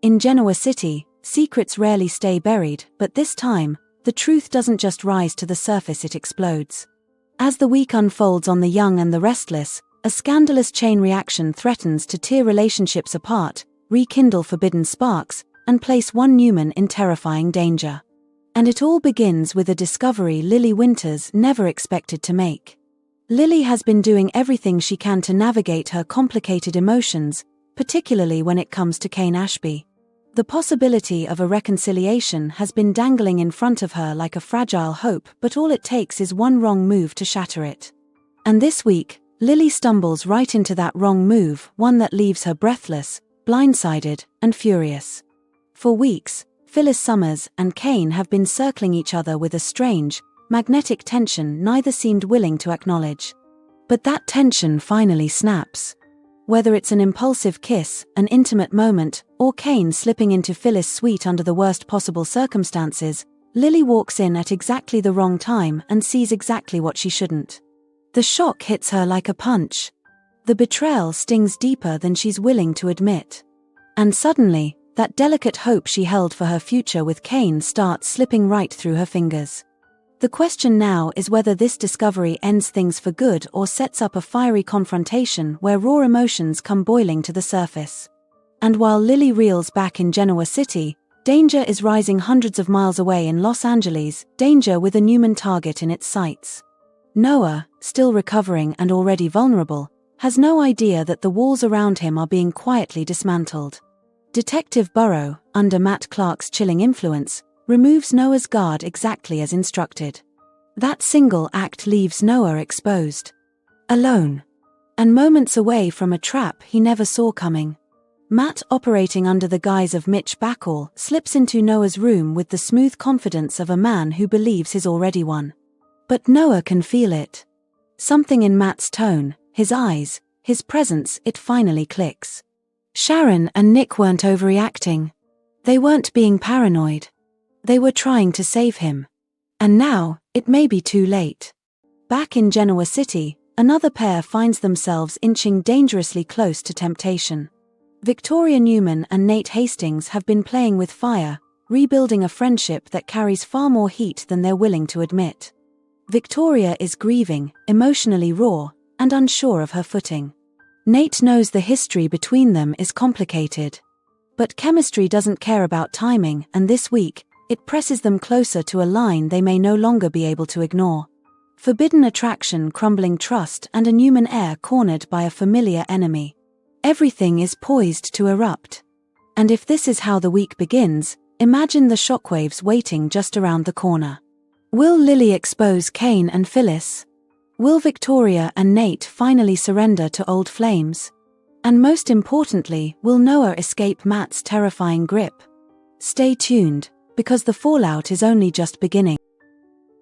In Genoa City, secrets rarely stay buried, but this time, the truth doesn't just rise to the surface, it explodes. As the week unfolds on The Young and the Restless, a scandalous chain reaction threatens to tear relationships apart, rekindle forbidden sparks, and place one Newman in terrifying danger. And it all begins with a discovery Lily Winters never expected to make. Lily has been doing everything she can to navigate her complicated emotions, particularly when it comes to Kane Ashby. The possibility of a reconciliation has been dangling in front of her like a fragile hope, but all it takes is one wrong move to shatter it. And this week, Lily stumbles right into that wrong move, one that leaves her breathless, blindsided, and furious. For weeks, Phyllis Summers and Kane have been circling each other with a strange, magnetic tension neither seemed willing to acknowledge. But that tension finally snaps. Whether it's an impulsive kiss, an intimate moment, or Kane slipping into Phyllis' suite under the worst possible circumstances, Lily walks in at exactly the wrong time and sees exactly what she shouldn't. The shock hits her like a punch. The betrayal stings deeper than she's willing to admit. And suddenly, that delicate hope she held for her future with Kane starts slipping right through her fingers. The question now is whether this discovery ends things for good or sets up a fiery confrontation where raw emotions come boiling to the surface. And while Lily reels back in Genoa City, danger is rising hundreds of miles away in Los Angeles, danger with a Newman target in its sights. Noah, still recovering and already vulnerable, has no idea that the walls around him are being quietly dismantled. Detective Burrow, under Matt Clark's chilling influence, removes Noah's guard exactly as instructed. That single act leaves Noah exposed. Alone. And moments away from a trap he never saw coming. Matt, operating under the guise of Mitch Backall, slips into Noah's room with the smooth confidence of a man who believes he's already won. But Noah can feel it. Something in Matt's tone, his eyes, his presence, it finally clicks. Sharon and Nick weren't overreacting. They weren't being paranoid. They were trying to save him. And now, it may be too late. Back in Genoa City, another pair finds themselves inching dangerously close to temptation. Victoria Newman and Nate Hastings have been playing with fire, rebuilding a friendship that carries far more heat than they're willing to admit. Victoria is grieving, emotionally raw, and unsure of her footing. Nate knows the history between them is complicated. But chemistry doesn't care about timing, and this week, it presses them closer to a line they may no longer be able to ignore. Forbidden attraction, crumbling trust, and a Newman heir cornered by a familiar enemy. Everything is poised to erupt. And if this is how the week begins, imagine the shockwaves waiting just around the corner. Will Lily expose Kane and Phyllis? Will Victoria and Nate finally surrender to old flames? And most importantly, will Noah escape Matt's terrifying grip? Stay tuned, because the fallout is only just beginning.